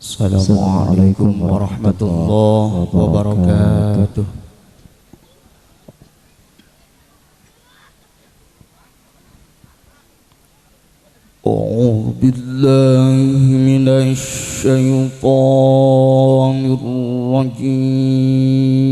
Assalamualaikum warahmatullahi wabarakatuh. A'udzu billahi minasy syaithanir rajim.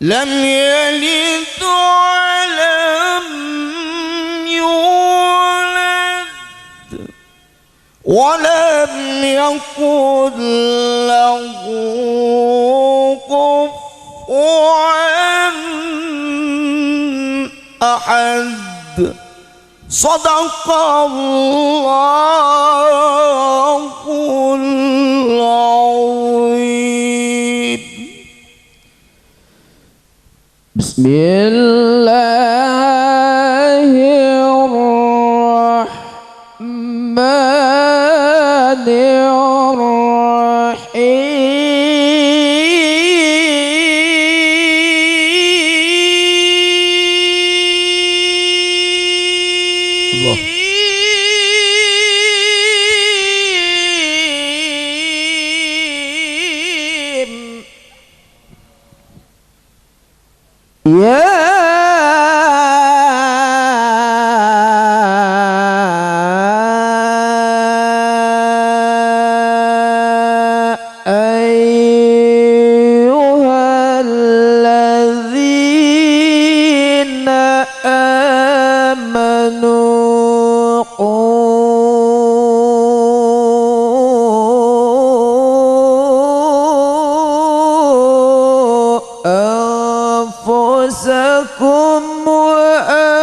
Lam yalid wa lam yulad wa lam yakul lahu kufuwan ahad. Sadaqallahul azim.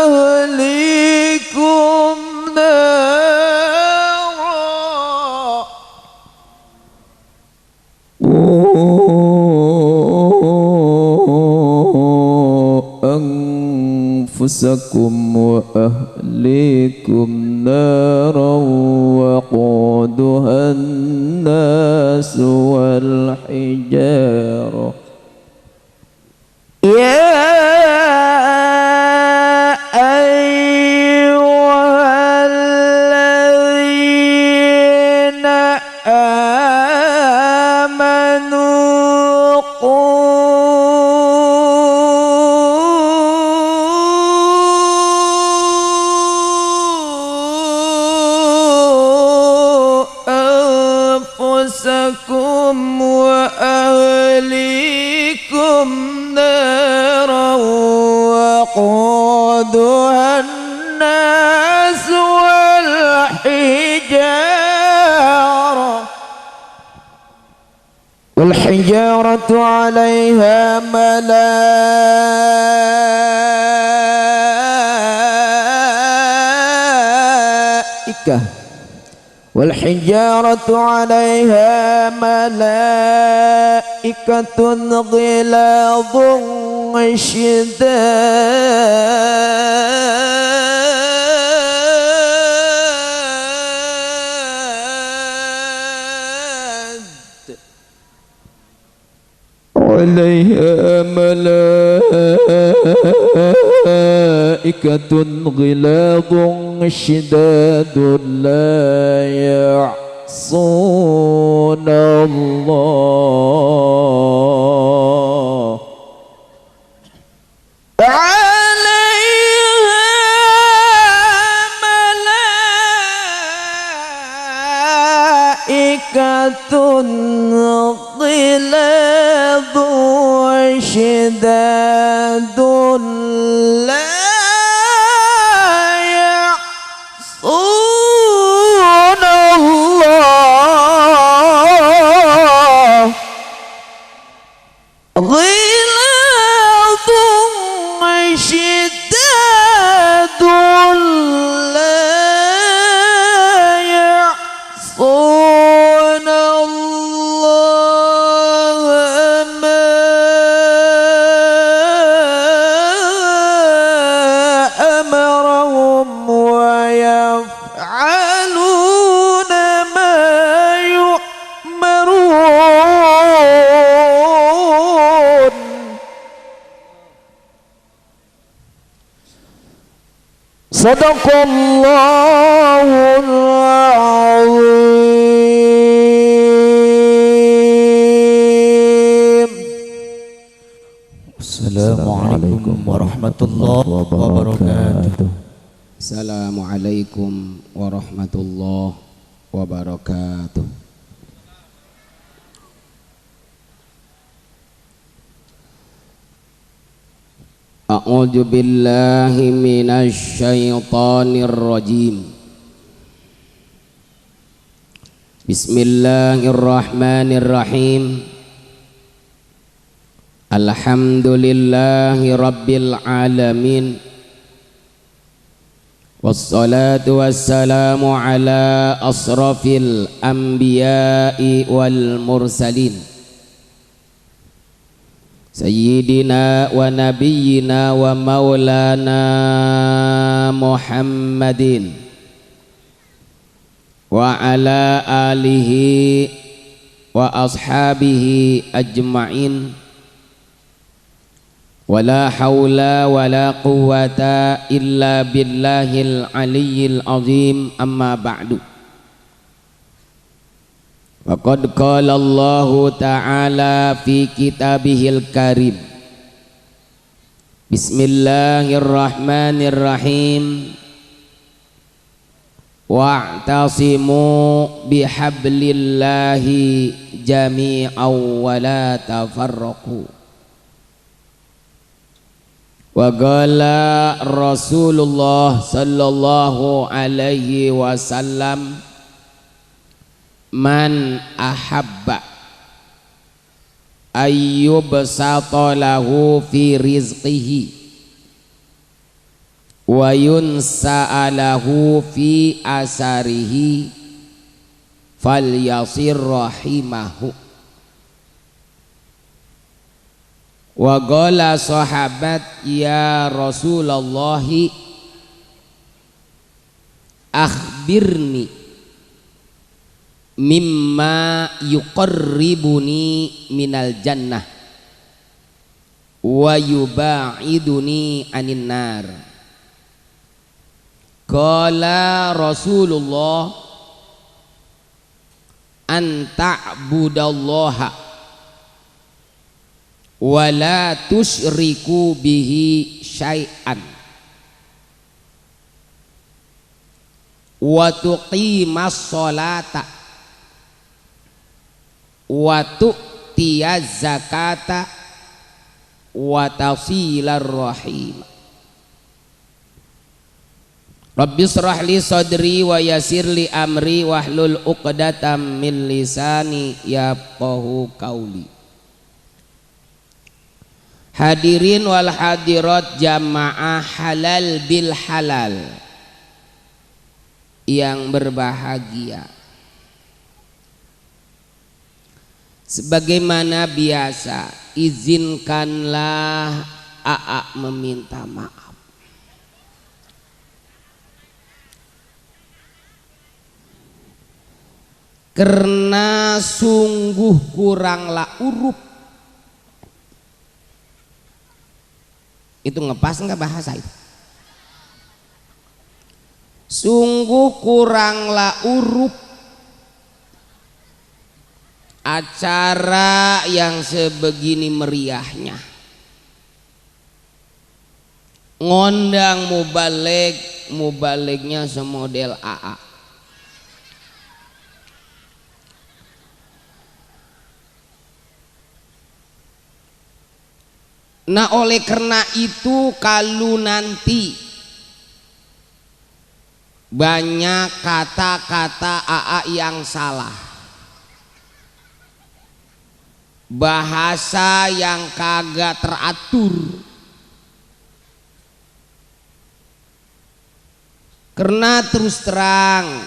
وأهليكم نارا أنفسكم وأهليكم نارا وقودها الناس والحجارة يا أيها الذين آمنوا قوا أنفسكم وأهليكم نارا وقودها الناس والحجارة عليها ملائكة غلاظ شداد عليها ملائكة غلاظ شداد لا يعصون الله عليها ملائكة غلاظ شداد لا يعصون الله غلاظ شداد لا يعصون الله ما أمرهم ويفعلون ما يؤمرون صدق الله العظيم. السلام عليكم ورحمة الله وبركاته. Assalamualaikum warahmatullahi wabarakatuh. A'udzu billahi minasy syaithanir rajim. Bismillahirrahmanirrahim. Alhamdulillahi rabbil alamin. Wassalatu wassalamu ala asrafil anbiya'i wal mursalin Sayyidina wa nabiyyina wa maulana Muhammadin wa ala alihi wa ashabihi ajma'in. Wala haula wala quwwata illa billahil aliyyil azim, amma ba'du. Faqad qala Allahu ta'ala fi kitabihil karim. Bismillahirrahmanirrahim. Wa'tasimu bihablillahi jami'an wa la tafarraqu. Wa qala Rasulullah sallallahu alaihi wasallam, man ahabba ayyubsata lahu fi rizqihi wa yunsa'alahu fi asarihi falyasir rahimahu. Wa qala sahabat ya Rasulullah akhbirni mimma yuqarribuni minal jannah wa yubaiduni anin nar. Qala Rasulullah an ta'budallaha wa la tusyriku bihi syai'an wa tuqimas sholata wa tu'tiyaz zakata wa tasilar rahim. Rabbi shrah li sadri wa yassir li amri wahlul 'uqdatam min lisani yafqahu qauli. Hadirin wal hadirat jamaah halal bil halal yang berbahagia. Sebagaimana biasa, izinkanlah AA meminta maaf. Karena sungguh kuranglah urup. Itu ngepas enggak bahasa itu? Sungguh kuranglah urup acara yang sebegini meriahnya, ngondang mubalignya semodel AA. Nah oleh karena itu kalau nanti banyak kata-kata AA yang salah, bahasa yang kagak teratur, karena terus terang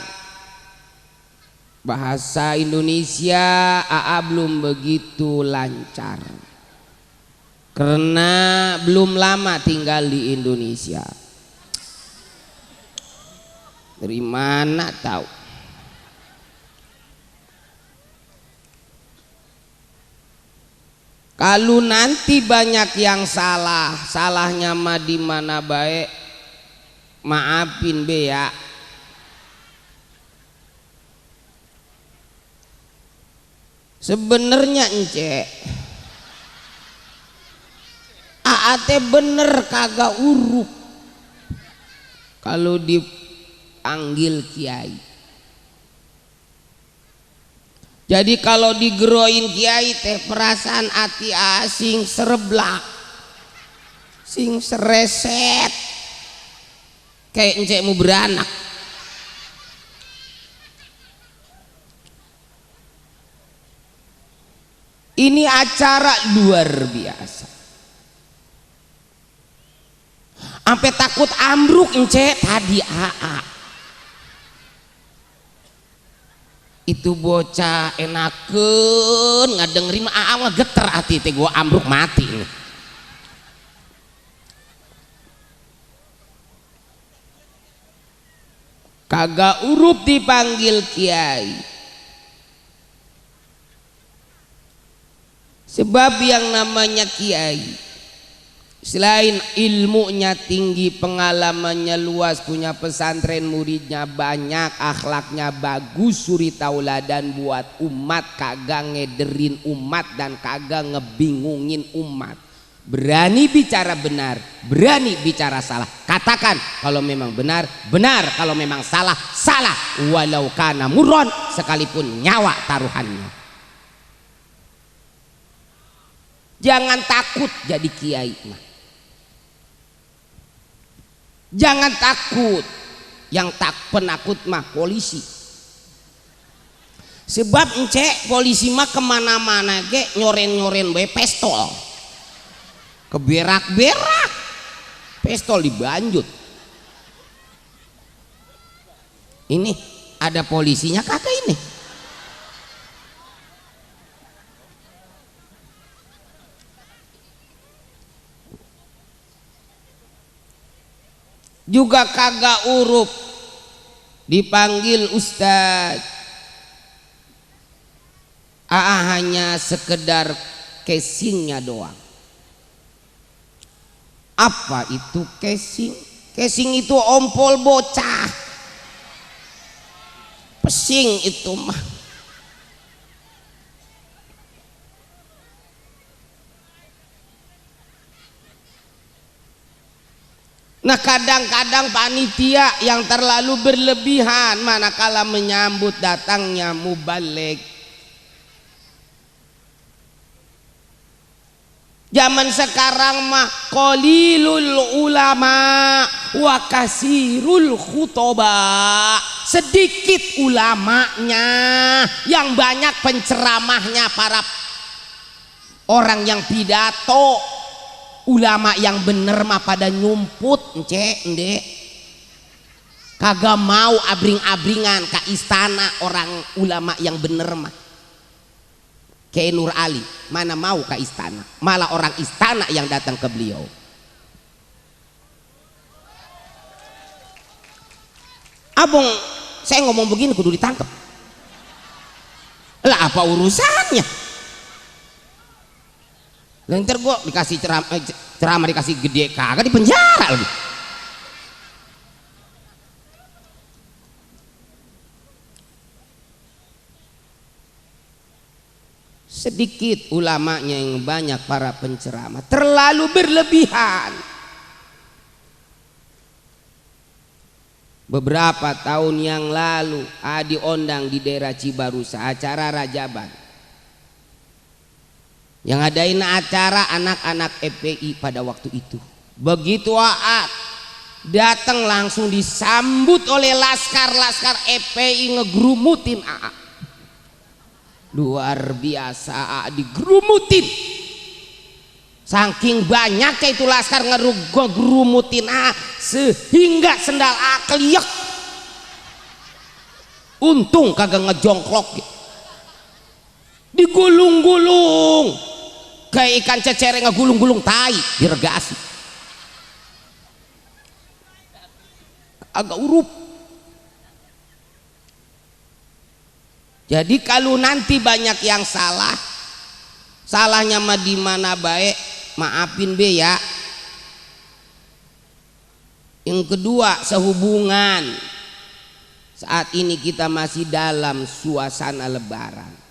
bahasa Indonesia AA belum begitu lancar, karena belum lama tinggal di Indonesia. Dari mana tahu? Kalau nanti banyak yang salah, salahnya mah di mana baik, maafin be ya. Sebenarnya ence AAT bener kagak uruk kalau dipanggil kiai. Jadi kalau digeroin kiai teh perasaan hati asing sereblak, sing sereset, kayak encek mau beranak. Ini acara luar biasa. Sampai takut ambruk encek tadi AA. Itu bocah enakeun ngadengerin AA mah geter hati teh gua ambruk mati nih. Kagak urup dipanggil kiai. Sebab yang namanya kiai selain ilmunya tinggi, pengalamannya luas, punya pesantren, muridnya banyak, akhlaknya bagus, suri tauladan buat umat, kagak ngederin umat dan kagak ngebingungin umat. Berani bicara benar, berani bicara salah. Katakan kalau memang benar, benar, kalau memang salah, salah. Walau kana murron, sekalipun nyawa taruhannya. Jangan takut jadi kiai mah. Jangan takut, yang tak penakut mah polisi. Sebab encek polisi mah kemana-mana ge nyoren-nyoren we pistol, keberak-berak, pistol dibanjut. Ini ada polisinya kagak ini? Juga kagak urup dipanggil Ustaz. Hanya sekedar casingnya doang. Apa itu casing? Casing itu ompol bocah. Pesing itu mah. Nah kadang-kadang panitia yang terlalu berlebihan manakala menyambut datangnya mubalik. Zaman sekarang mah qalilul ulama wa kasirul khutoba. Sedikit ulamanya, yang banyak penceramahnya para orang yang pidato. Ulama yang bener mah pada nyumput ndek. Kagak mau abring-abringan ke istana orang ulama yang bener mah. Kayak Nur Ali, mana mau ke istana, malah orang istana yang datang ke beliau. Abang, saya ngomong begini kudu ditangkap. Lah apa urusannya? Ntar gue dikasih ceramah dikasih gede kagak di penjara lagi. Sedikit ulamanya yang banyak para penceramah, terlalu berlebihan. Beberapa tahun yang lalu diundang di daerah Cibarusa acara Rajaban. Yang ngadain acara anak-anak FPI pada waktu itu. Begitu datang langsung disambut oleh laskar-laskar FPI ngegerumutin AA. Luar biasa, digerumutin. Saking banyaknya itu laskar ngegerumutin sehingga sendal keliak. Untung kagak ngejongklok. Digulung-gulung kayak ikan cecer ngegulung-gulung tai diregasi. Agak urup. Jadi kalau nanti banyak yang salah, salahnya mah di mana baik, maafin be ya. Yang kedua, sehubungan saat ini kita masih dalam suasana lebaran.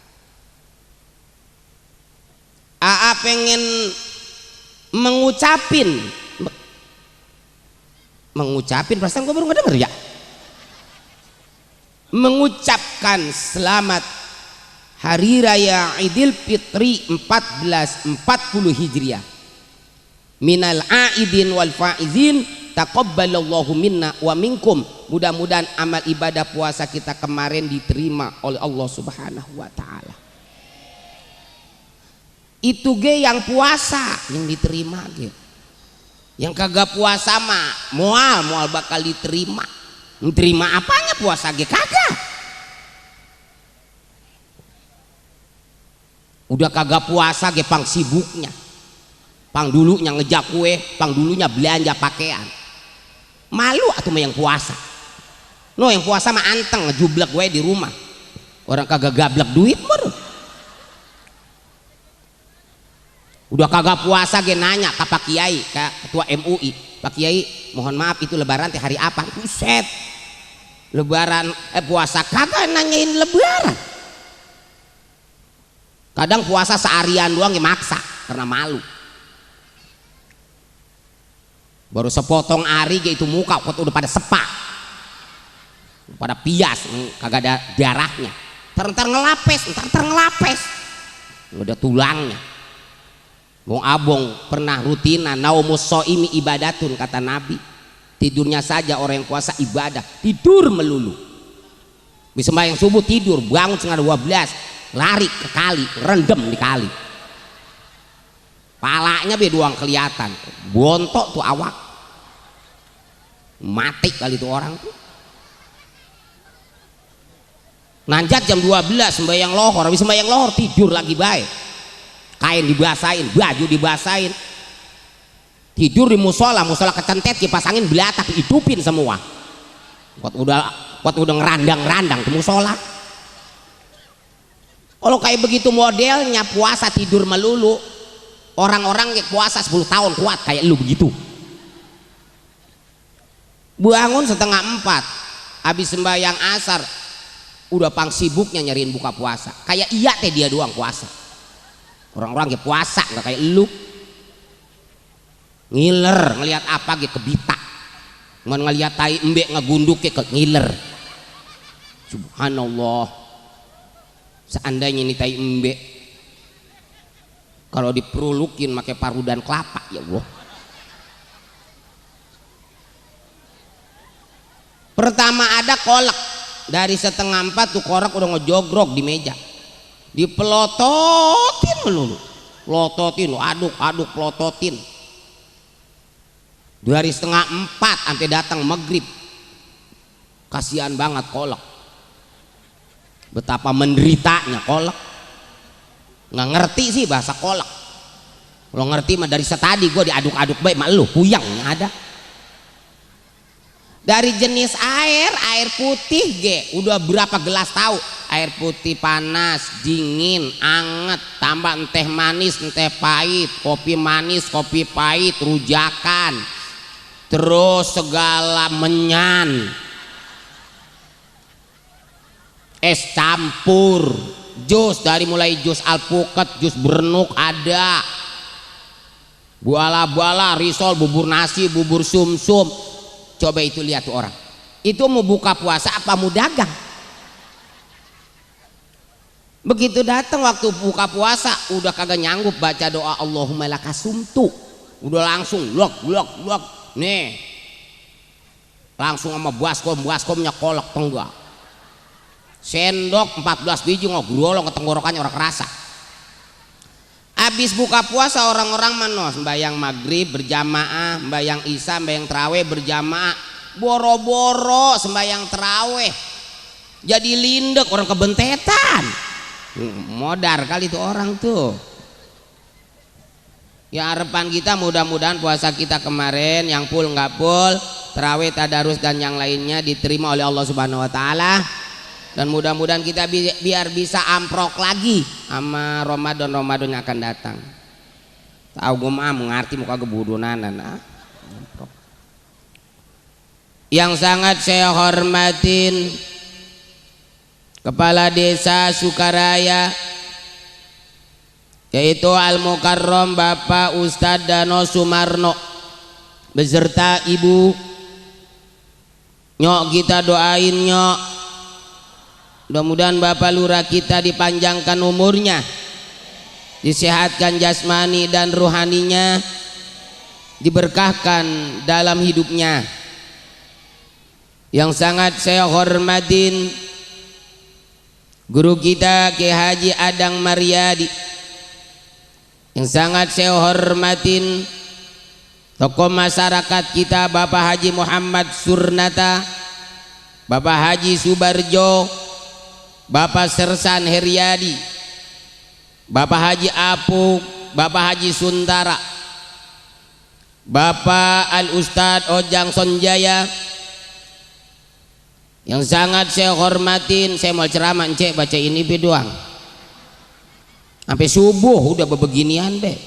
Pengen mengucapin perasaan gue baru ngedenger ya, mengucapkan selamat Hari Raya Idul Fitri 1440 Hijriah. Minal aidin wal faizin taqabbalallahu minna wa minkum. Mudah-mudahan amal ibadah puasa kita kemarin diterima oleh Allah Subhanahu wa taala. Itu yang puasa yang diterima yang kagak puasa mah mual bakal diterima. Diterima apanya puasa kagak. Udah kagak puasa pang sibuknya, pang dulunya ngejak kue, pang dulunya belanja pakaian. Malu atuh mah yang puasa. Yang puasa mah anteng ngejublek gue di rumah. Orang kagak gablek duit baru. Udah kagak puasa nanya ke Pak Kiai, ke Ketua MUI, Pak Kiai mohon maaf itu lebaran hari apa? Buset, lebaran puasa kagak nanyain lebaran. Kadang puasa seharian doang maksa karena malu. Baru sepotong ari itu muka udah pada sepak, pada pias, kagak ada darahnya. Ntar ngelapes, udah tulangnya. Bung Abong pernah rutinan naumus soimi ibadatun kata Nabi. Tidurnya saja orang yang puasa ibadah, tidur melulu. Bisa sembahyang subuh tidur, bangun setengah 12, lari ke kali, rendem di kali. Palanya doang kelihatan, bontok tuh awak. Mati kali itu orang tuh. Nanjat jam 12 sembahyang lohor, habis sembahyang lohor tidur lagi baik. Kain dibasahin, baju dibasahin. Tidur di musola kecentet kipas angin belatak dihidupin semua. Kuat udah ngerandang-randang ke musola. Kalau kayak begitu modelnya puasa tidur melulu, orang-orang yang puasa 10 tahun kuat kayak lu begitu. Bangun setengah 4 habis sembahyang asar udah pang sibuknya nyariin buka puasa. Kayak iya teh dia doang puasa. Orang-orang yang puasa nggak kayak lu. Ngiler ngelihat apa gitu kebita. Cuman ngelihat tai embek ngegunduk ke ngiler. Subhanallah. Seandainya ini tai embek kalau diperulukin pakai parudan kelapa, ya Allah. Pertama ada kolak dari setengah 4 tuh korak udah ngejogrok di meja, dipelototin melulu, pelototin, aduk pelototin dari setengah 4 sampai datang maghrib. Kasihan banget kolak, betapa menderitanya kolak. Nggak ngerti sih bahasa kolak. Kalau ngerti mah dari setadi gue diaduk-aduk baik mah lu puyangnya ada. Dari jenis air putih udah berapa gelas tahu. Air putih panas, dingin, anget, tambah teh manis, teh pahit, kopi manis, kopi pahit, rujakan, terus segala menyan, es campur, jus dari mulai jus alpukat, jus berenuk ada, buala-buala, risol, bubur nasi, bubur sumsum. Coba itu lihat tuh orang. Itu mau buka puasa apa mau dagang? Begitu datang waktu buka puasa udah kagak nyanggup baca doa Allahumma lakasumtu. Udah langsung lok. Nih. Langsung sama baskomnya kolak tenggak. Sendok 14 biji ngogrolong ke tenggorokannya orang kerasa. Habis buka puasa orang-orang manos sembahyang maghrib berjamaah, sembahyang isya, sembahyang terawih berjamaah, boro-boro sembahyang terawih jadi lindek orang kebentetan. Modar kali itu orang tuh. Ya harapan kita mudah-mudahan puasa kita kemarin yang full nggak full, terawih, tadarus dan yang lainnya diterima oleh Allah Subhanahu Wa Taala. Dan mudah-mudahan kita biar bisa amprok lagi sama Ramadan yang akan datang. Tahu gue mah mengerti muka gebudunan yang sangat saya hormatin Kepala Desa Sukaraya yaitu Al-Mukarram Bapak Ustadz Dano Sumarno beserta Ibu Nyok. Kita doain Nyok, mudah-mudahan Bapak Lurah kita dipanjangkan umurnya, disehatkan jasmani dan rohaninya, diberkahkan dalam hidupnya. Yang sangat saya hormatin guru kita Ki Haji Adang Maryadi. Yang sangat saya hormatin tokoh masyarakat kita Bapak Haji Muhammad Surnata, Bapak Haji Subarjo, Bapak Sersan Heriadi, Bapak Haji Apuk, Bapak Haji Suntara, Bapak Al Ustadz Ojang Sonjaya. Yang sangat saya hormatin, saya mau ceramah encek baca ini doang sampai subuh udah bebeginian deh.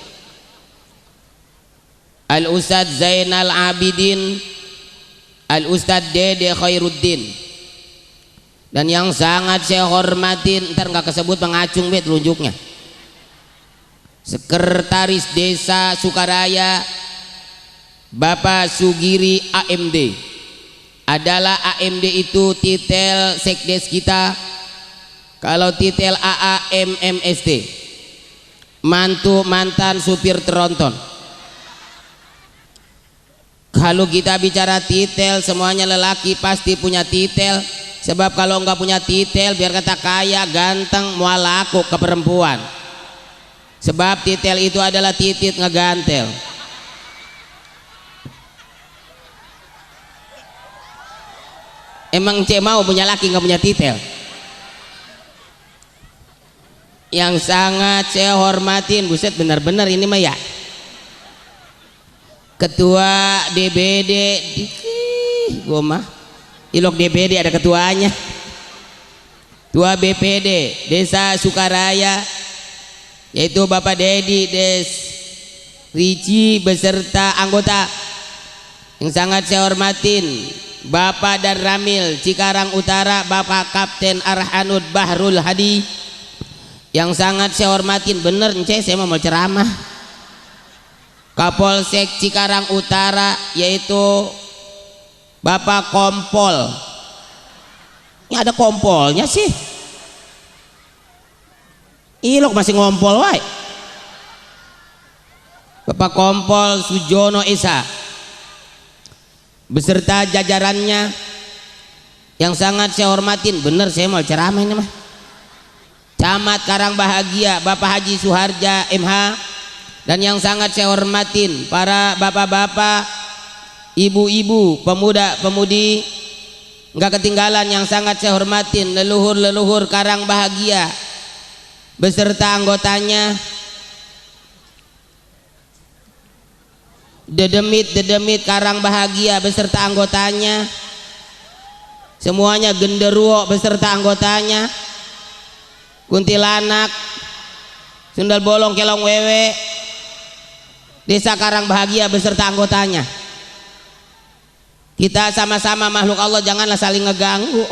Al Ustadz Zainal Abidin, Al Ustadz Dede Khairuddin. Dan yang sangat saya hormatin, ntar nggak kesebut pengacung telunjuknya, Sekretaris Desa Sukaraya Bapak Sugiri AMD. Adalah AMD itu titel sekdes kita. Kalau titel AA MMSD, mantan supir tronton. Kalau kita bicara titel, semuanya lelaki pasti punya titel. Sebab kalau nggak punya titel, biar kata kaya, ganteng, mau laku ke perempuan. Sebab titel itu adalah titit ngegantel. Emang cek mau punya laki nggak punya titel? yang sangat saya hormatin, buset benar-benar ini mah ya, Ketua DBD gua mah ilok DBD ada ketuanya, Ketua BPD Desa Sukaraya yaitu Bapak Dedi Des Ricci beserta anggota yang sangat saya hormatin, Bapak dan Ramil Cikarang Utara, Bapak Kapten Arhanud Bahrul Hadi yang sangat saya hormatin, bener ence saya mau ceramah, Kapolsek Cikarang Utara yaitu Bapak Kompol, ini ada kompolnya sih, ilok masih ngompol wae, Bapak Kompol Sujono Esa beserta jajarannya yang sangat saya hormatin, bener saya mau ceramah ini mah, Camat Karang Bahagia Bapak Haji Suharja MH, dan yang sangat saya hormatin para bapak-bapak, ibu-ibu, pemuda-pemudi nggak ketinggalan yang sangat saya hormatin, leluhur-leluhur Karang Bahagia beserta anggotanya, dedemit Karang Bahagia beserta anggotanya, semuanya, genderuwo beserta anggotanya, kuntilanak, sundal bolong, kelong wewe, Desa Karang Bahagia beserta anggotanya. Kita sama-sama makhluk Allah, janganlah saling ngeganggu,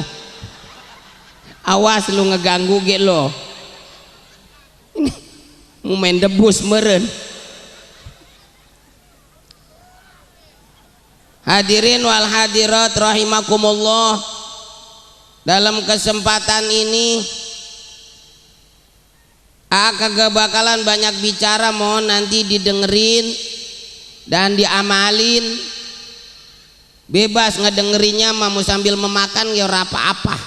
awas lu ngeganggu ge lo, mau main debus meren. Hadirin wal hadirat rahimakumullah, dalam kesempatan ini kagak bakalan banyak bicara, mohon nanti didengerin dan diamalin, bebas ngedengerinnya mau sambil memakan ya apa-apa.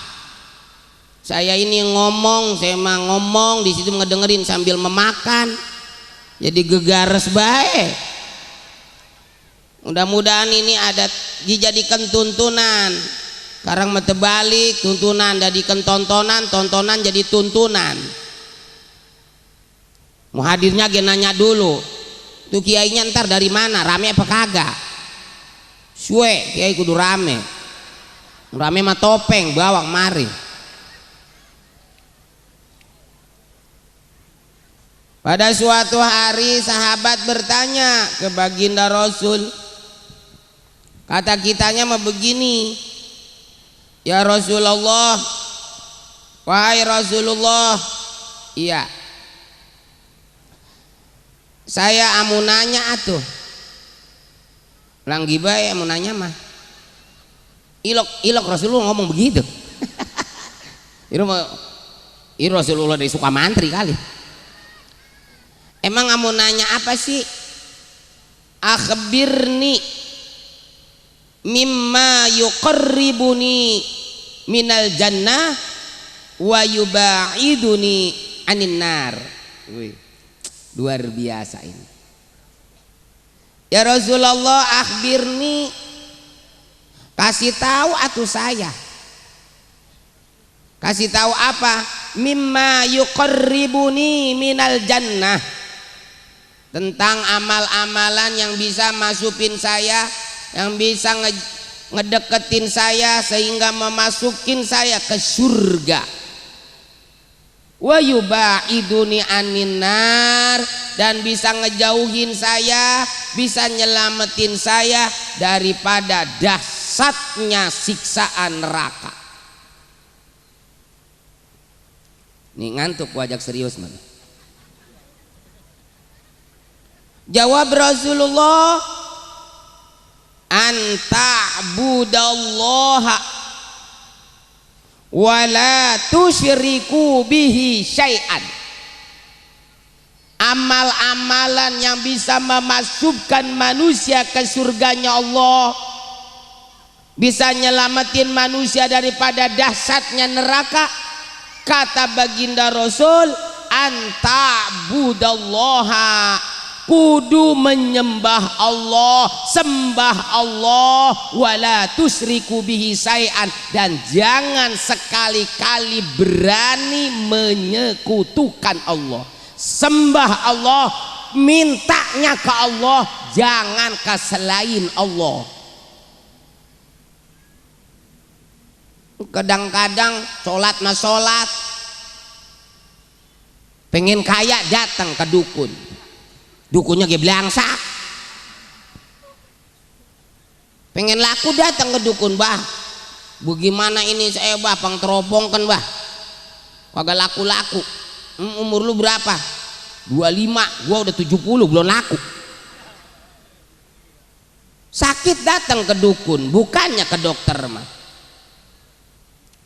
Saya ini ngomong, saya mah ngomong di situ ngedengerin sambil memakan, jadi gegares baik. Mudah-mudahan ini ada dijadikan tuntunan, karang mete balik tuntunan jadikan tontonan, tontonan jadi tuntunan. Mau hadirnya ge nanya dulu, tuh kiainya ntar dari mana, rame apa kagak? Suwe kiai kudu rame, rame mah topeng bawang mari. Pada suatu hari sahabat bertanya ke baginda Rasul, kata kitanya mah begini, ya Rasulullah, wahai Rasulullah, iya saya amunanya atuh, langgi bae amunanya mah, ilok Rasulullah ngomong begitu. Ini Rasulullah dari Sukamantri kali. Emang amunanya apa sih? Akhbirni mimma yuqarribuni minal jannah wa yubaiduni anin nar. Luar biasa ini. Ya Rasulullah, akhbirni, kasih tahu atuh saya. Kasih tahu apa? Mimma yuqarribuni minal jannah, tentang amal-amalan yang bisa masukin saya, yang bisa ngedeketin saya sehingga memasukin saya ke surga. Wa yubaiduni anin nar, dan bisa ngejauhin saya, bisa nyelamatin saya daripada dahsyatnya siksaan neraka. Nih ngantuk wajak serius man. Jawab Rasulullah, anta budallaha wala tusyriku bihi syai'an. Amal-amalan yang bisa memasukkan manusia ke surganya Allah, bisa nyelamatin manusia daripada dahsyatnya neraka. Kata baginda Rasul, anta budallaha, kudu menyembah Allah, sembah Allah, wala tusyriku bihi syai'an, dan jangan sekali-kali berani menyekutukan Allah. Sembah Allah, mintanya ke Allah, jangan ke selain Allah. Kadang-kadang sholat mah sholat, pengen kaya datang ke dukun, dukunnya ge belangsak. Pengen laku datang ke dukun, bah bagaimana ini saya bah pang teropong kan bah, kagak laku-laku. Umur lu berapa? 25, gua udah 70 belum laku. Sakit datang ke dukun, bukannya ke dokter mah.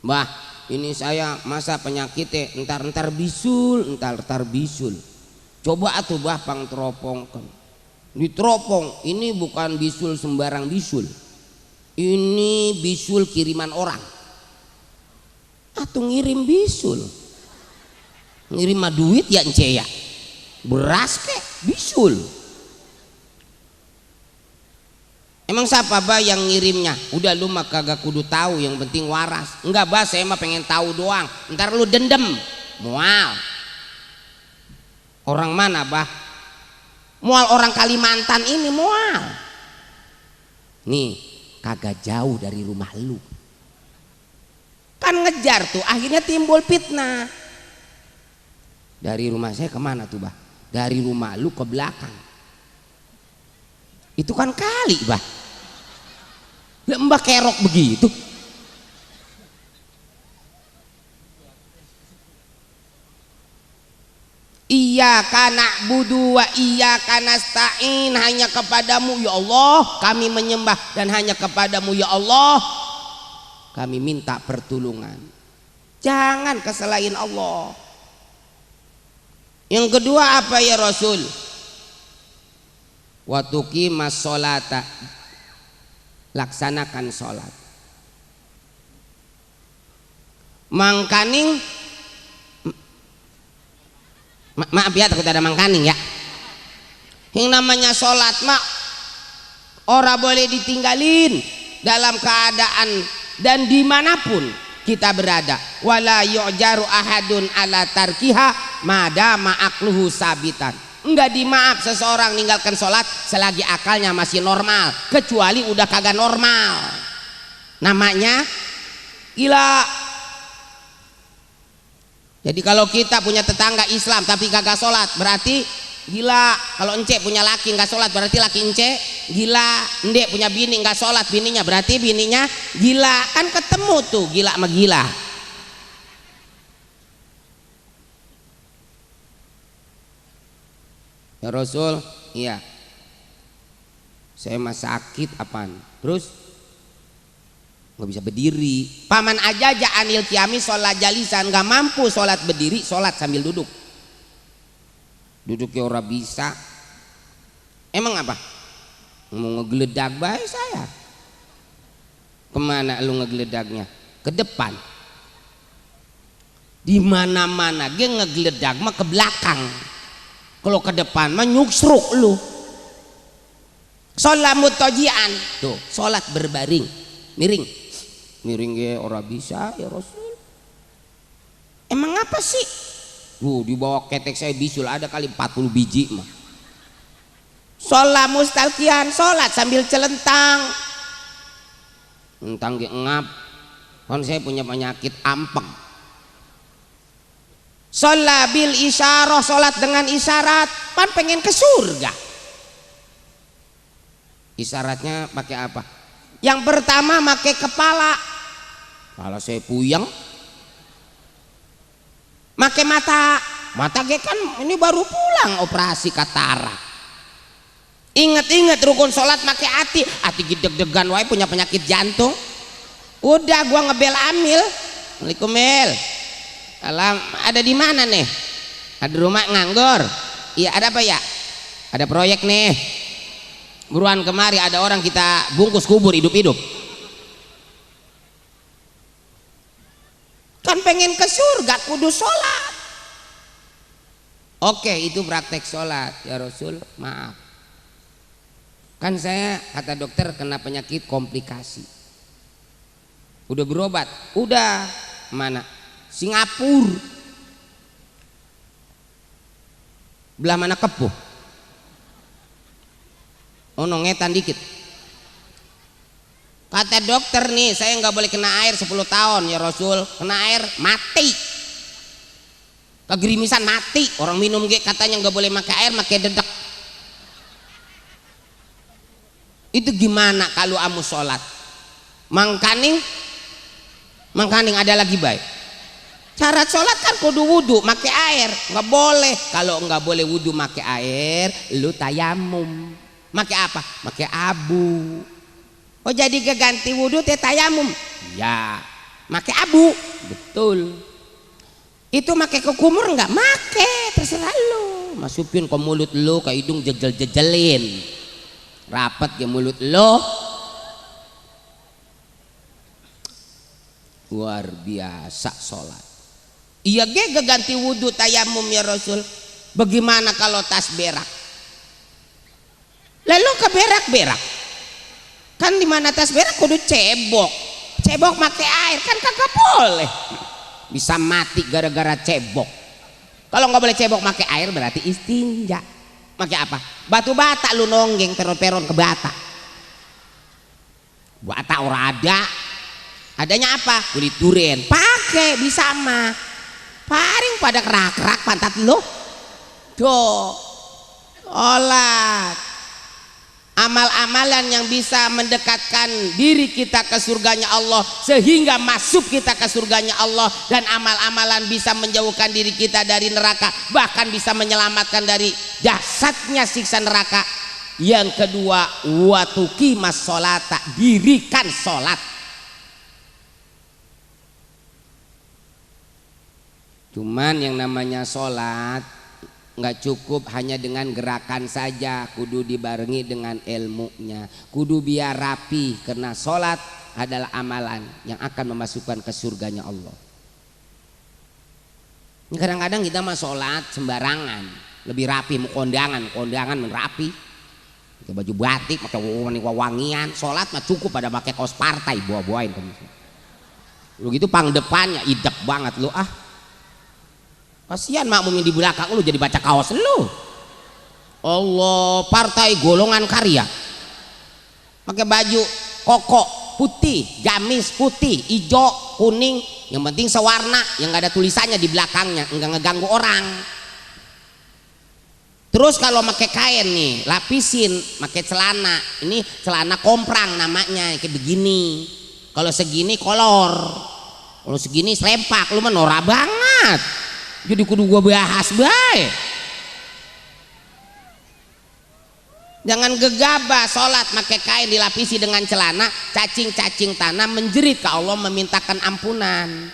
Bah, ini saya masa penyakitnya entar bisul, entar bisul. Coba atuh bah pang teropongkan. Diteropong, ini bukan bisul sembarang bisul. Ini bisul kiriman orang. Atuh ngirim bisul. Ngirim mah duit ya ence ya. Beras kek bisul. Emang siapa bah yang ngirimnya? Udah lu mah kagak kudu tahu, yang penting waras. Enggak bah, saya mah pengen tahu doang. Ntar lu dendem, mual. Orang mana bah? Mual orang Kalimantan ini mual. Nih, kagak jauh dari rumah lu. Kan ngejar tuh, akhirnya timbul fitnah. Dari rumah saya kemana tuh bah? Dari rumah lu ke belakang. Itu kan kali bah. Mbak kerok begitu. Iyyaka na'budu wa iyyaka nasta'in, hanya kepadamu ya Allah kami menyembah, dan hanya kepadamu ya Allah kami minta pertolongan. Jangan ke selain Allah. Yang kedua apa ya Rasul? Wa tuqimas sholata, laksanakan sholat. Mangkaning, maaf ya takut ada mangkaning ya. Yang namanya sholat mak ora boleh ditinggalin dalam keadaan dan dimanapun kita berada. Wala yu'jaru ahadun ala tarkiha madama aqluhu sabitan. Enggak dimaaf seseorang meninggalkan sholat selagi akalnya masih normal, kecuali udah kagak normal, namanya gila. Jadi kalau kita punya tetangga Islam tapi kagak sholat berarti gila. Kalau ence punya laki nggak sholat berarti laki ence gila. Ndek punya bini nggak sholat bininya berarti bininya gila. Kan ketemu tuh gila sama gila. Ya Rasul, iya. Saya mah sakit apaan? Terus nggak bisa berdiri. Paman aja anil kiami sholat jalisan, nggak mampu sholat berdiri, sholat sambil duduk. Duduknya ora bisa. Emang apa? Mau ngegeledag baik saya. Kemana lu ngegeledagnya? Ke depan. Di mana-mana dia ngegeledag mah ke belakang. Kalau ke depan mah nyuksruk lu. Sholat mutajian tuh, sholat berbaring, miring, miring ya ora bisa ya Rasul. Emang apa sih? Di bawah ketek saya bisul ada kali 40 biji mah. Sholat mustalqian, sholat sambil celentang, entang ngap. Kan saya punya penyakit ampeng. Sholat bil isyarah, sholat dengan isyarat. Pan pengen ke surga. Isyaratnya pakai apa? Yang pertama pakai kepala. Kepala saya puyeng. Pakai mata. Mata gue kan ini baru pulang operasi katarak. Ingat-ingat rukun sholat pakai hati. Hati gideg-degan wae punya penyakit jantung. Udah gua ngebel amil. Assalamualaikum Mel. Alam, ada di mana nih? Ada rumah nganggur. Iya, ada apa ya? Ada proyek nih. Buruan kemari, ada orang kita bungkus kubur hidup-hidup. Kan pengen ke surga kudu sholat. Oke, itu praktek sholat. Ya Rasul, maaf. Kan saya, kata dokter, kena penyakit komplikasi. Udah berobat? Udah. Mana? Singapura. Belah mana Kepuh? Oh, nongetan dikit. Kata dokter nih, saya nggak boleh kena air 10 tahun ya Rasul. Kena air mati. Kegerimisan mati. Orang minum katanya nggak boleh pakai air, pakai dedek. Itu gimana kalau amu sholat? Mangkaning ada lagi baik. Cara sholat kan kudu wudu, pakai air. Nggak boleh. Kalau nggak boleh wudu pakai air, lu tayamum. Pakai apa? Pakai abu. Oh, jadi keganti wudu teh tayamum? Ya. Pakai abu. Betul. Itu make ke kumur nggak? Make, terserah lu. Masukin ke mulut lu, ke hidung jejel-jejelin. Rapat ke mulut lu. Luar biasa sholat. Iya ge ganti wudhu tayamum ya Rasul. Bagaimana kalau tas berak? Lalu ke berak-berak. Kan di mana tas berak kudu cebok. Cebok make air kan kagak boleh. Bisa mati gara-gara cebok. Kalau nggak boleh cebok make air berarti istinja. Make apa? Batu bata lu nonggeng peron-peron ke bata. Bata ora ada. Adanya apa? Kulit durian. Pakai bisa mah. Paring pada kerak-kerak pantat lu. Tuh. Olat. Amal-amalan yang bisa mendekatkan diri kita ke surganya Allah sehingga masuk kita ke surganya Allah, dan amal-amalan bisa menjauhkan diri kita dari neraka, bahkan bisa menyelamatkan dari dahsyatnya siksa neraka. Yang kedua, wa tuqimas sholata, dirikan sholat. Cuman yang namanya sholat nggak cukup hanya dengan gerakan saja, kudu dibarengi dengan ilmunya, kudu biar rapi, karena sholat adalah amalan yang akan memasukkan ke surganya Allah. Kadang-kadang kita mah sholat sembarangan, lebih rapi, mau kondangan rapi, pakai baju batik, pakai wangian. Sholat mah cukup pada pakai kaos partai, bawa-bawain kamu. Lu gitu pang depannya idek banget lu ah. Kasihan makmum yang di belakang lu jadi baca kaos lu. Allah, partai golongan karya. Pakai baju koko putih, gamis putih, hijau, kuning, yang penting sewarna, yang nggak ada tulisannya di belakangnya, enggak ngeganggu orang. Terus kalau pakai kain nih, lapisin, pakai celana. Ini celana komprang namanya, kayak begini. Kalau segini kolor, kalau segini selempak, lu mah norak banget. Jadi kudu gua bahas baik. Jangan gegabah sholat pakai kain dilapisi dengan celana, cacing-cacing tanah menjerit ke Allah memintakan ampunan.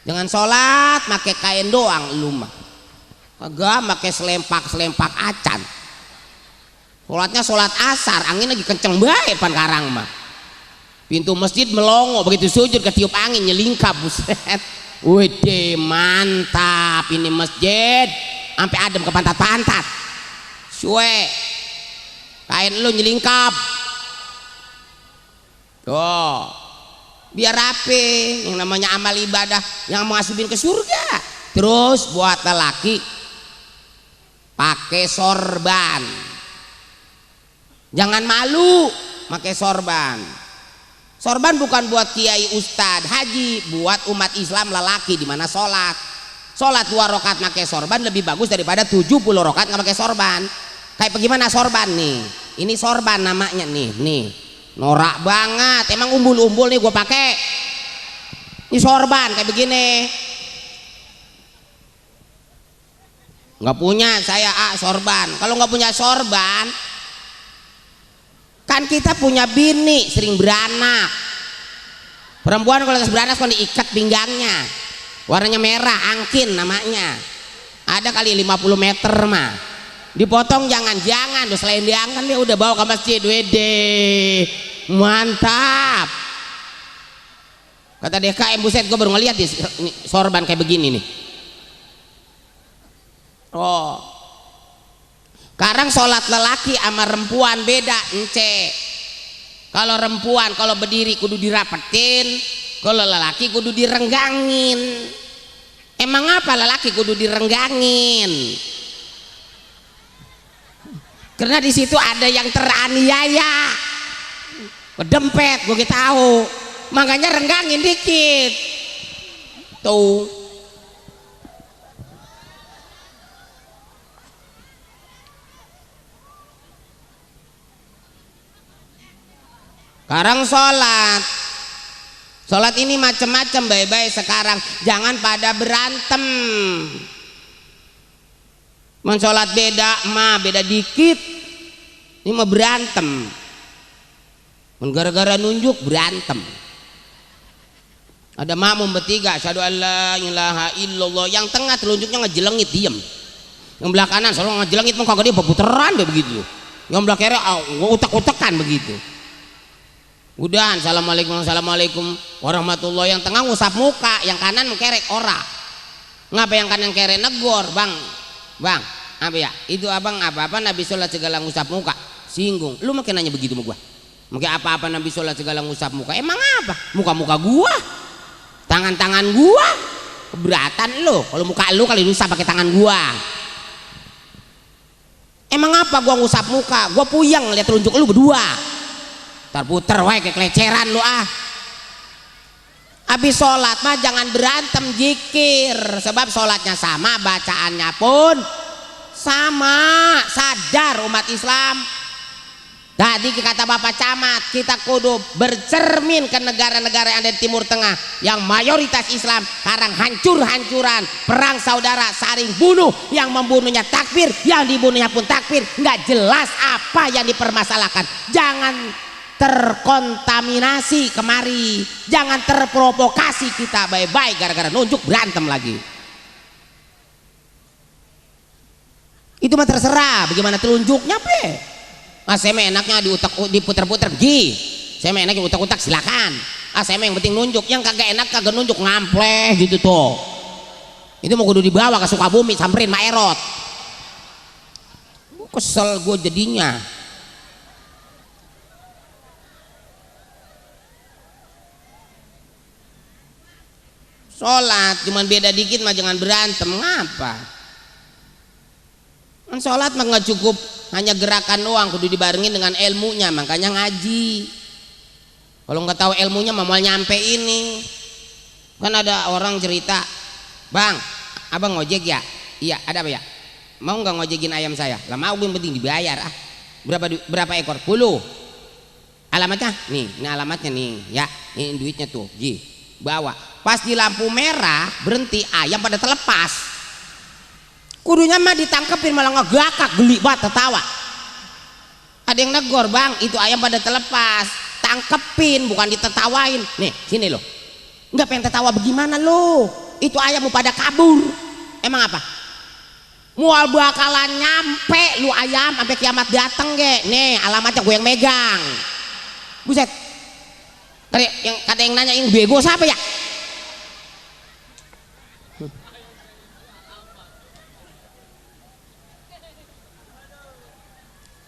Jangan sholat pakai kain doang lu mah. Kagak pakai selempak acan. Sholatnya sholat asar, angin lagi kenceng baik pan karang mah. Pintu masjid melongo, begitu sujud ketiup angin nyelingkap, buset. Wih, mantap ini masjid, sampai adem ke pantat-pantat. Suwe, kain lu nyelingkap. Tuh, biar rapi. Yang namanya amal ibadah yang mengasuhin ke surga. Terus buat lelaki, pakai sorban. Jangan malu, pakai sorban. Sorban bukan buat kiai ustad haji, buat umat Islam lelaki di mana sholat 2 rakaat pakai sorban lebih bagus daripada 70 rakaat nggak pakai sorban. Kayak bagaimana sorban nih? Ini sorban namanya nih norak banget. Emang umbul-umbul nih gue pakai. Ini sorban kayak begini. Nggak punya saya sorban. Kalau nggak punya sorban, kan kita punya bini sering beranak. Perempuan kalau beranak kan diikat pinggangnya, warnanya merah, angkin namanya. Ada kali 50 meter mah dipotong, jangan tuh selain diangkat dia udah bawa ke masjid. Wede mantap kata DKM. Buset, gue baru ngeliat di sorban kayak begini nih. Oh, sekarang sholat lelaki sama rempuan beda ence. Kalau rempuan kalau berdiri kudu dirapetin, kalau lelaki kudu direnggangin. Emang apa lelaki kudu direnggangin? Karena di situ ada yang teraniaya, kedempet, gue tahu. Makanya renggangin dikit. Tuh. Sekarang sholat. Sholat ini macam-macam baik-baik sekarang. Jangan pada berantem. Mensolat beda, beda dikit. Ini mah berantem. Gara-gara nunjuk berantem. Ada makmum bertiga, asyhadu alla ilaha illallah. Yang tengah telunjuknya ngejelengit diem. Yang belah kanan selalu ngejelengit mau kagak dia berputeran deh begitu. Yang belah kiri utek-utekan begitu. Udahan assalamualaikum warahmatullahi. Yang tengah ngusap muka, yang kanan mengkerek ora. Ngapa yang kanan kerek negor, Bang, apa ya? Itu abang apa Nabi sholat segala ngusap muka, singgung. Lu makin nanya begitu sama gua. Makin apa Nabi sholat segala ngusap muka. Emang apa? Muka-muka gua, tangan-tangan gua, keberatan lu. Kalau muka lu kali ngusap pakai tangan gua. Emang apa gua ngusap muka? Gua puyeng lihat telunjuk lu berdua. Terputer wae kayak keleceran lu ah. Habis sholat mah jangan berantem zikir, sebab sholatnya sama, bacaannya pun sama. Sadar umat Islam. Tadi kata Bapak Camat, kita kudu bercermin ke negara-negara yang ada di Timur Tengah yang mayoritas Islam. Sekarang hancur-hancuran, perang saudara, saling bunuh. Yang membunuhnya takfir, yang dibunuhnya pun takfir. Nggak jelas apa yang dipermasalahkan. Jangan terkontaminasi kemari, jangan terprovokasi kita baik-baik gara-gara nunjuk berantem lagi. Itu mah terserah bagaimana telunjuknya pe. Saya mah enaknya diputer-puter pergi. Saya mah enaknya utak-utak silakan. Saya mah yang penting nunjuk. Yang kagak enak kagak nunjuk ngampleh gitu tuh. Itu mau kudu dibawa ke Sukabumi samperin Mak Erot. Kesel gue jadinya. Sholat cuman beda dikit mah jangan berantem. Ngapa? Kan sholat mah nggak cukup hanya gerakan doang, kudu dibarengin dengan ilmunya. Makanya ngaji. Kalau nggak tahu ilmunya mah mau nyampe ini. Kan ada orang cerita, Bang, abang ngojek ya? Iya, ada apa ya? Mau nggak ngojekin ayam saya? Lah mau, yang penting dibayar ah. Berapa ekor? 10. Alamatnya? Nih, ini alamatnya nih ya. Ini duitnya tuh, bawa. Pas di lampu merah berhenti, ayam pada terlepas. Kudunya mah ditangkepin malah ngegakak, geli banget tertawa. Ada yang negor, Bang, itu ayam pada terlepas. Tangkepin bukan ditertawain. Nih sini loh. Nggak pengen tertawa bagaimana lo? Itu ayam mau pada kabur. Emang apa? Mual bakalan nyampe lu ayam sampai kiamat dateng ge. Nih alamatnya gue yang megang. Buset. Kata yang nanya yang bego siapa ya?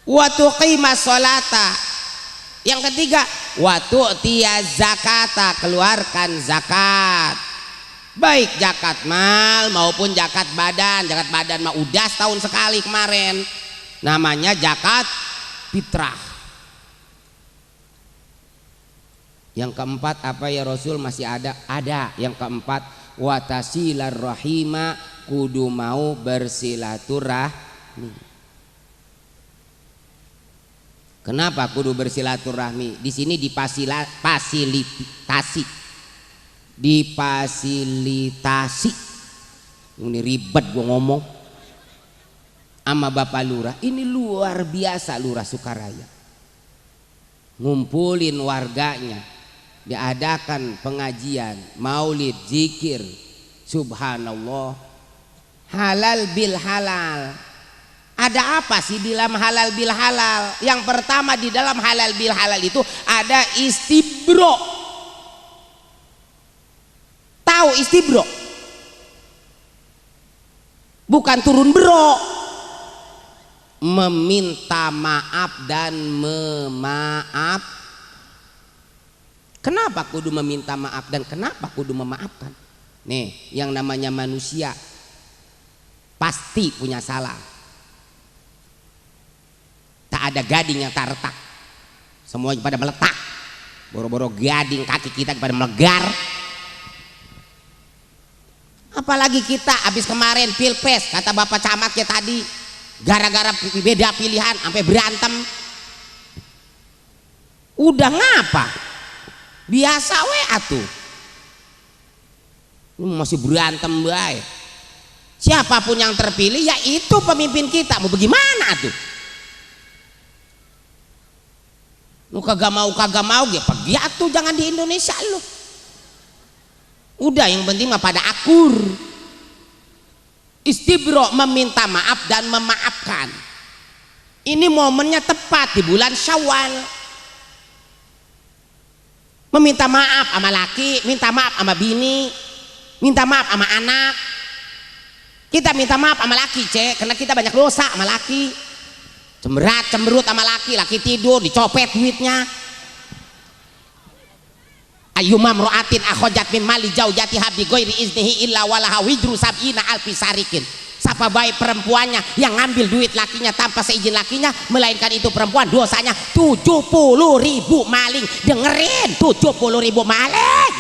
Wa tuqimas sholata. Yang ketiga, wa tu'tiyaz zakata, keluarkan zakat. Baik zakat mal maupun zakat badan. Zakat badan mah udah setahun sekali kemarin. Namanya zakat fitrah. Yang keempat apa ya Rasul? Masih ada? Ada. Yang keempat, wa tasilar rahima, kudu mau bersilaturahmi. Kenapa kudu bersilaturahmi? Di sini difasilitasi. Ini ribet gua ngomong sama Bapak Lurah. Ini luar biasa Lurah Sukaraya. Ngumpulin warganya, diadakan pengajian, maulid, zikir, subhanallah, halal bil halal. Ada apa sih di dalam halal bil halal? Yang pertama di dalam halal bil halal itu ada istibro. Tahu istibro? bukan turun bro, meminta maaf dan memaaf. Kenapa kudu meminta maaf dan kenapa kudu memaafkan? Nih, yang namanya manusia pasti punya salah. Tak ada gading yang tak retak, semuanya pada meletak. Boro-boro gading kaki kita pada melegar. Apalagi kita habis kemarin pilpres, kata Bapak Camatnya tadi, gara-gara beda pilihan sampai berantem. Udah ngapa? Biasa we atuh. Masih berantem bae. Siapapun yang terpilih ya itu pemimpin kita. Mau bagaimana tuh? Lu kagak mau ya pergi atuh, jangan di Indonesia lu. Udah, yang penting mah pada akur. Istibro, meminta maaf dan memaafkan. Ini momennya tepat di bulan Syawal. Meminta maaf sama laki, minta maaf sama bini, minta maaf sama anak. Kita minta maaf sama laki, karena kita banyak dosa sama laki. Cemberut sama laki tidur dicopet duitnya. Ayyuma mra'atin akhajat min mali zaujatiha bi ghairi iznihi illa walaha wizru sab'ina alfi sarikin. Siapa baik perempuannya yang ngambil duit lakinya tanpa seizin lakinya, melainkan itu perempuan dosanya 70.000 maling. Dengerin, 70.000 maling.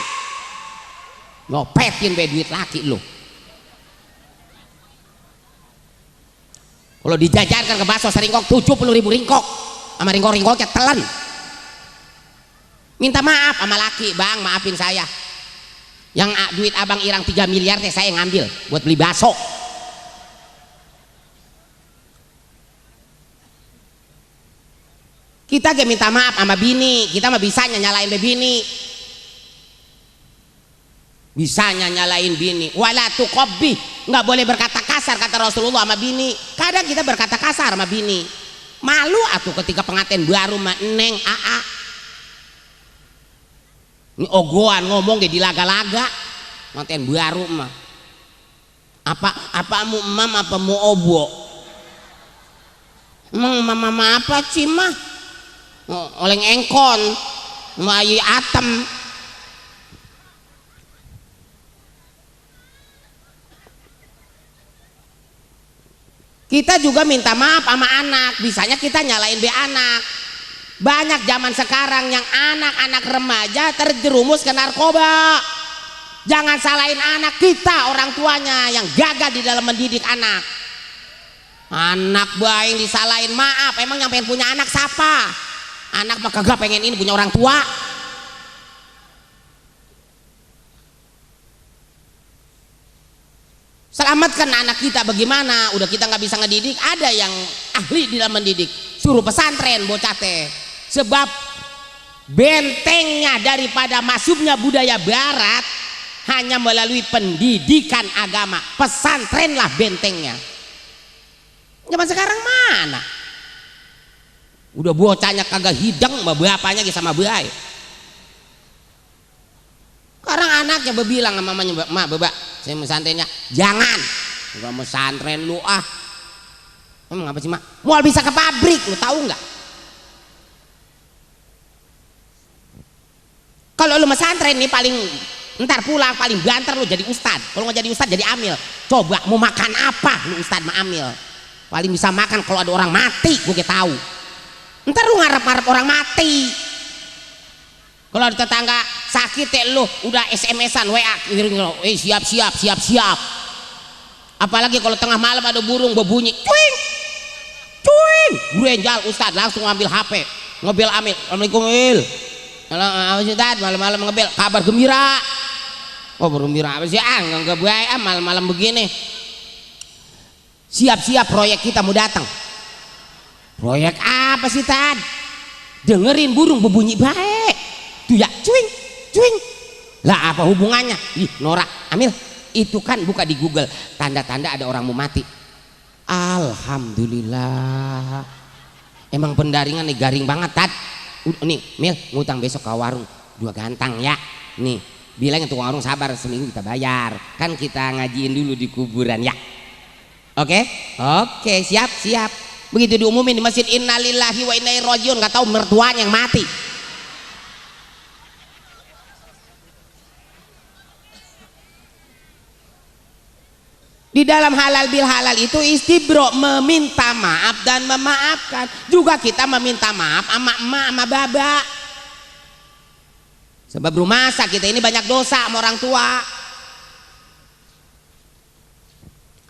Ngopetin be duit laki lo. Kalau dijajarkan ke bakso seringkok 70.000 ringkok, sama ringkok-ringkoknya telan. Minta maaf sama laki, bang maafin saya, yang duit abang irang 3 miliar teh saya ngambil buat beli bakso. Kita ge minta maaf sama bini, kita mah bisanya nyalain bini, bisanya nyalain bini. Wala tuqabbi, nggak boleh berkata kasar kata Rasulullah sama bini. Kadang kita berkata kasar sama bini, malu atuh ketika pengantin baru mah neng aa. Ini ogoan ngomong ge dilaga-laga, pengantin baru mah. Apa mu emam apa mu obo? Emang mama apa sih mah? Oleng engkon, mayi atem. Kita juga minta maaf sama anak, bisanya kita nyalain be anak. Banyak zaman sekarang yang anak-anak remaja terjerumus ke narkoba. Jangan salahin anak kita, orang tuanya yang gagal di dalam mendidik anak. Anak baik disalahin, maaf, emang yang pengen punya anak siapa? Anak mah kagak pengen ini punya orang tua. Selamatkan anak kita bagaimana? Udah kita nggak bisa ngedidik, ada yang ahli di dalam mendidik, suruh pesantren bocah teh. Sebab bentengnya daripada masuknya budaya barat hanya melalui pendidikan agama. Pesantrenlah bentengnya. Zaman sekarang mana? Udah bocahnya kagak hidang, bapaknya sama baik. Sekarang anaknya berbilang sama mamanya, "Ma, Baba, saya mau santrennya." "Jangan. Enggak mau santren lu ah." "Emang apa sih, Mak?" "Mau bisa ke pabrik, lu tahu nggak? Kalau lu mau santren nih paling ntar pulang paling banter lu jadi ustad. Kalau nggak jadi ustad jadi amil. Coba mau makan apa lu ustad sama amil? Paling bisa makan kalau ada orang mati, gue tahu. Ntar lu ngarep-ngarep orang mati. Kalau ada tetangga sakit ya lu udah SMS-an WA, siap. Apalagi kalau tengah malam ada burung berbunyi, cuing, Burenjal ustad langsung ngambil HP, ngebel amil. "Assalamualaikum il. Ustad malam-malam ngebel, kabar gembira." "Oh gembira apa sih? Nggak baik malam-malam begini." "Siap-siap proyek kita mau datang." "Proyek apa sih Tad?" "Dengerin burung berbunyi baik tuh ya, cuing. Lah apa hubungannya?" "Ih norak amil, itu kan buka di Google, tanda-tanda ada orang mau mati." Alhamdulillah, emang pendaringan nih garing banget Tad. Nih Mil, ngutang besok ke warung 2 gantang ya. Nih bilangin tukang warung sabar, seminggu kita bayar. Kan kita ngajiin dulu di kuburan ya. Oke, oke, siap, siap. Begitu diumumin di masjid, innalillahi wa inna ilaihi rajiun, nggak tahu mertuanya yang mati. Di dalam halal bil halal itu istibro, meminta maaf dan memaafkan. Juga kita meminta maaf sama emak sama baba. Sebab rumah sakit kita ini banyak dosa sama orang tua.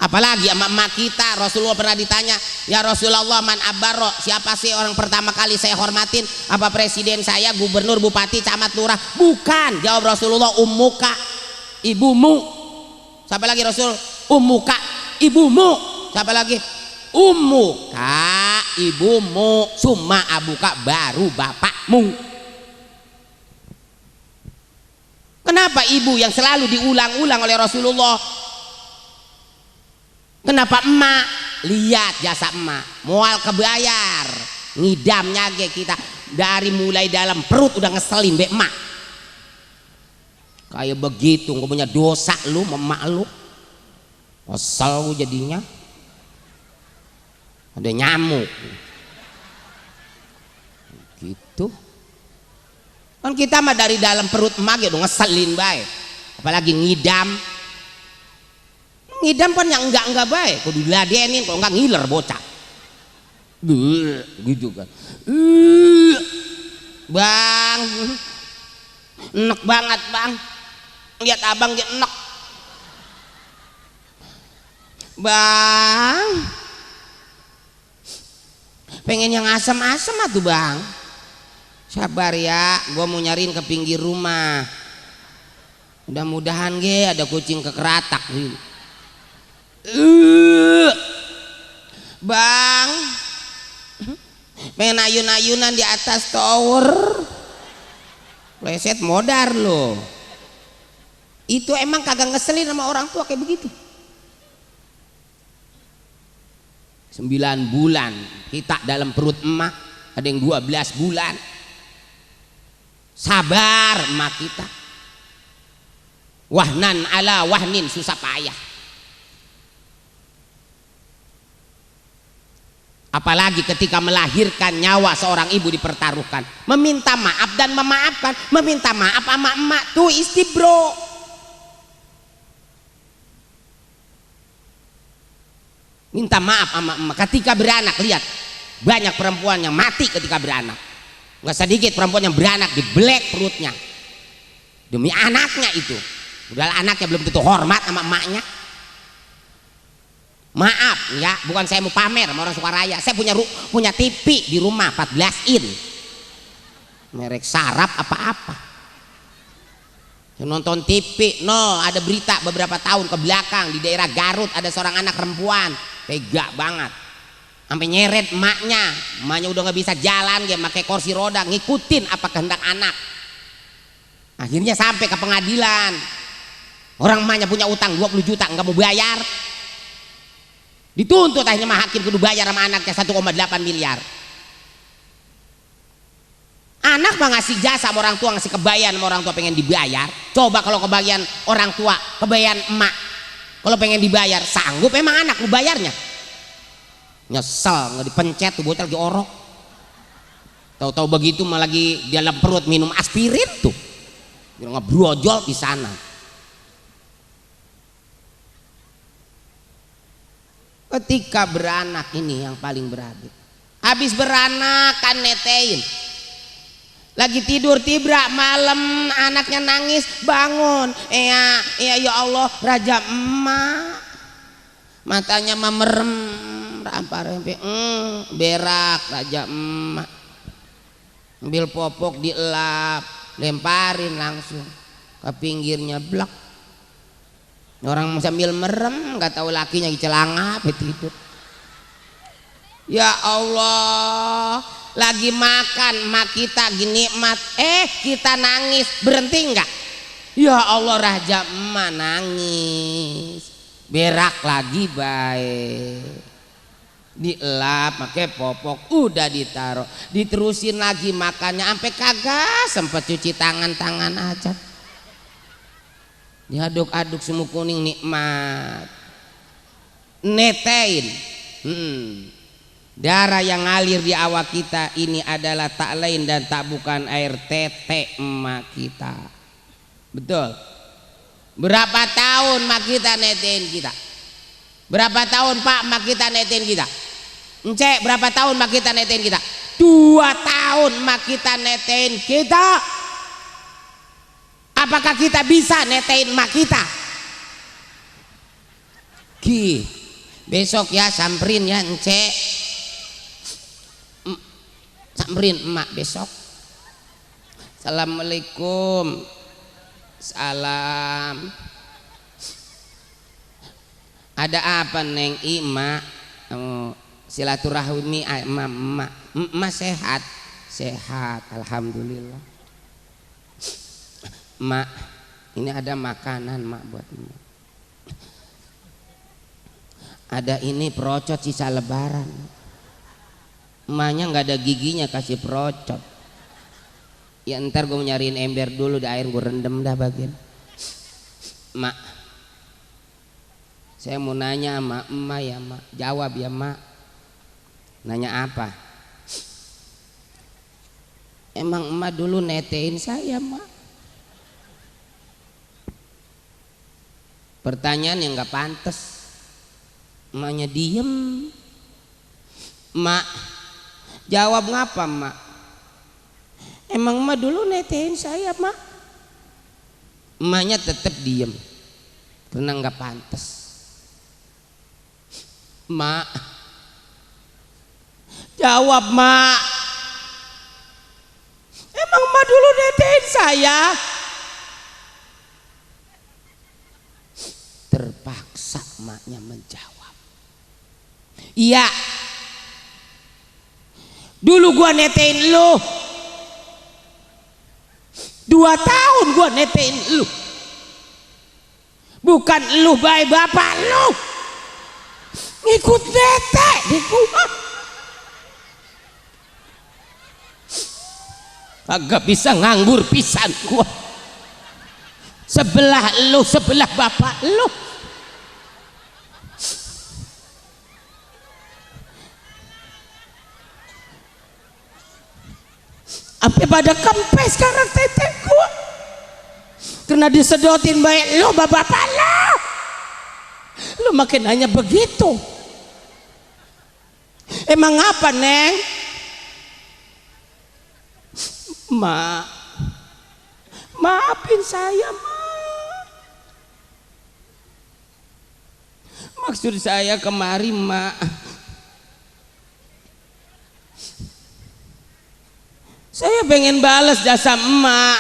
Apalagi sama emak kita. Rasulullah pernah ditanya, ya Rasulullah, man abarro, siapa sih orang pertama kali saya hormatin? Apa presiden saya, gubernur, bupati, camat, lurah? Bukan, jawab Rasulullah, ummuka, ibumu. Siapa lagi Rasul? Ummuka, ibumu. Siapa lagi? Ummuka, ibumu, summa abuka, baru bapakmu. Kenapa ibu yang selalu diulang-ulang oleh Rasulullah? Kenapa emak? Lihat jasa emak, mual kebayar, ngidamnya ge kita dari mulai dalam perut udah ngeselin be emak. Kayak begitu, nggak punya dosa lu emak lu, kesel jadinya. Ada nyamuk, gitu. Kan kita mah dari dalam perut emak ya udah ngeselin baik, apalagi ngidam. Ngidam kan yang enggak baik, kudu diladenin, kalau enggak ngiler bocah. Gitu kan. Bang, enek banget bang. Lihat abang dia enek. Bang, pengen yang asam-asam atuh bang. Sabar ya, gua mau nyariin ke pinggir rumah. Mudah-mudahan ge ada kucing kekeratak nih. Bang, pengen ayun-ayunan di atas tower, pleset modar loh. Itu emang kagak ngeselin sama orang tua kayak begitu. 9 bulan kita dalam perut emak, ada yang 12 bulan. Sabar emak kita. Wahnan ala wahnin, susah payah. Apalagi ketika melahirkan, nyawa seorang ibu dipertaruhkan. Meminta maaf dan memaafkan. Meminta maaf sama emak tuh istibro. Minta maaf sama emak ketika beranak. Lihat, banyak perempuan yang mati ketika beranak. Gak sedikit perempuan yang beranak dibelek perutnya demi anaknya itu. Udah anaknya belum tentu hormat sama emaknya. Maaf ya, bukan saya mau pamer sama orang Sukaraya. Saya punya TV di rumah 14 in, merek sarap apa-apa. Saya nonton TV, ada berita beberapa tahun ke belakang di daerah Garut ada seorang anak perempuan tega banget, sampai nyeret emaknya udah nggak bisa jalan, dia pakai kursi roda, ngikutin apa kehendak anak. Akhirnya sampai ke pengadilan. Orang emaknya punya utang 20 juta nggak mau bayar. Dituntut akhirnya mah hakim kudu bayar sama anaknya 1,8 miliar. Anak mah ngasih jasa sama orang tua, ngasih kebayan sama orang tua pengen dibayar. Coba kalau kebayan orang tua, kebayan emak, kalau pengen dibayar, sanggup emang anak lu bayarnya? Nyesel, nggak dipencet tuh bocah lagi orok. Tahu-tahu begitu malah lagi di dalam perut minum aspirin tuh, ngebrojol di sana. Ketika beranak ini yang paling berat. Habis beranak kan netein, lagi tidur tibra malam anaknya nangis, bangun, ya Allah raja emak, matanya memerem rampar berak raja emak, ambil popok dielap, lemparin langsung ke pinggirnya blak. Orang sambil merem, nggak tahu lakinya di celanga tidur. Ya Allah, lagi makan mak kita gini nikmat, kita nangis, berhenti nggak? Ya Allah raja emak nangis, berak lagi baik, dielap pakai popok, udah ditaruh, diterusin lagi makannya sampai kagak sempet cuci tangan aja. Diaduk-aduk sumuk kuning nikmat. netein. Darah yang ngalir di awak kita ini adalah tak lain dan tak bukan air tete emak kita. Betul. Berapa tahun mak kita netein kita? Berapa tahun pak mak kita netein kita? Encek berapa tahun mak kita netein kita? 2 tahun mak kita netein kita. Apakah kita bisa netein mak kita? Besok ya samperin ya encek. Samperin emak besok. Assalamualaikum. Salam. Ada apa neng Ima? Silaturahmi emak sehat. Sehat alhamdulillah. Emak, ini ada makanan mak buat emak. Ada ini perocot sisa lebaran. Emaknya nggak ada giginya kasih perocot. Ya ntar gue nyariin ember dulu di air gue rendem dah bagian. Mak, saya mau nanya sama emak ya mak. Jawab ya mak. Nanya apa? Emang emak dulu netein saya mak? Pertanyaan yang nggak pantas. Emaknya diem. Mak, jawab ngapa mak? Emang emak dulu netein saya mak? Emaknya tetap diem karena nggak pantas. Mak, jawab mak. Emang emak dulu netein saya? Terpaksa emaknya menjawab, iya. Dulu gua netein lu 2 tahun, gua netein lu. Bukan lu baik bapak lu ngikut nete di gua. Kagak bisa nganggur pisan gua. Sebelah lu, sebelah bapak lu. Sampai pada kempes sekarang tete gua karena disedotin baik lo bapak lo makin hanya begitu. Emang apa neng? Mak, maafin saya mak. Maksud saya kemari mak, saya pengen balas jasa emak,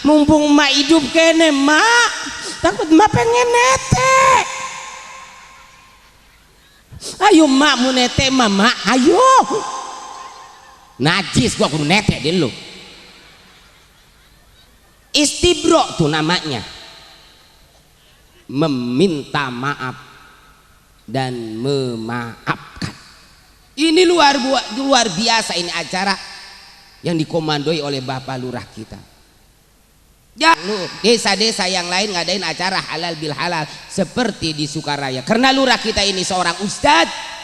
mumpung emak hidup kene mak, takut emak pengen nete. Ayo emak mau nete mama, ayo. Najis gua kudu nete dulu. Istibro tuh namanya, meminta maaf dan memaafkan. Ini luar biasa ini acara yang dikomandoi oleh Bapak Lurah kita. Ya, desa-desa yang lain ngadain acara halal bil halal seperti di Sukaraya. Karena lurah kita ini seorang ustadz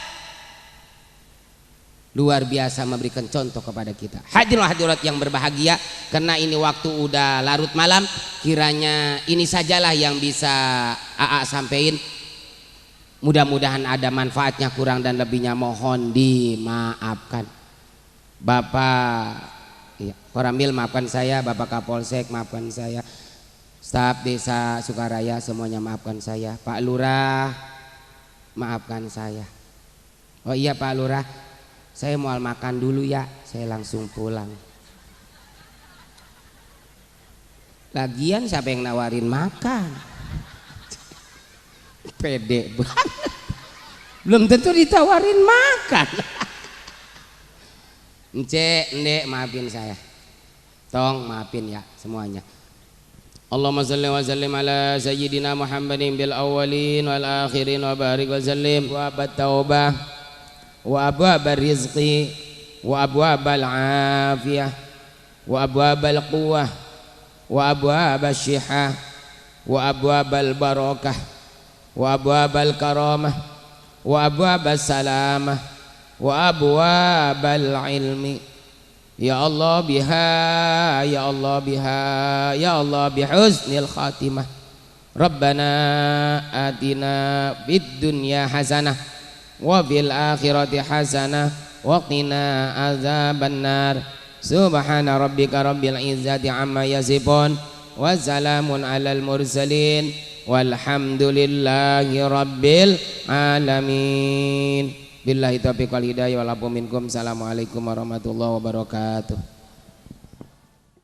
luar biasa memberikan contoh kepada kita. Hadirin hadirat yang berbahagia, karena ini waktu udah larut malam, kiranya ini sajalah yang bisa AA sampaikan. Mudah-mudahan ada manfaatnya, kurang dan lebihnya mohon dimaafkan. Bapak Koramil maafkan saya, Bapak Kapolsek maafkan saya, staf desa Sukaraya semuanya maafkan saya, Pak Lurah maafkan saya. Oh iya Pak Lurah, saya mau makan dulu ya, saya langsung pulang. Lagian siapa yang nawarin makan? Pede banget, belum tentu ditawarin makan. Ndek maafin saya, tong maafin ya semuanya. Allahumma salli wa sallim ala sayyidina Muhammadin bil awwalin wal akhirin wa barik wa sallim wa abad taubah wa abwab rizqi wa abwab al afiyah wa abwab al quwwah wa abwab al syihah wa abwab al barakah wa abwab al karamah wa abwabas salamah wa abwabal ilmi. Ya Allah biha, ya Allah biha, ya Allah bihusnil khatimah. Rabbana atina fid dunya hasanah wa fil akhirati hasanah wa qina azabannar. Subhana rabbika rabbil izzati amma yasifun wa salamun alal mursalin walhamdulillahi rabbil alamin. Billahi taufiq wal hidayah wal afu minkum. Assalamualaikum warahmatullahi wabarakatuh.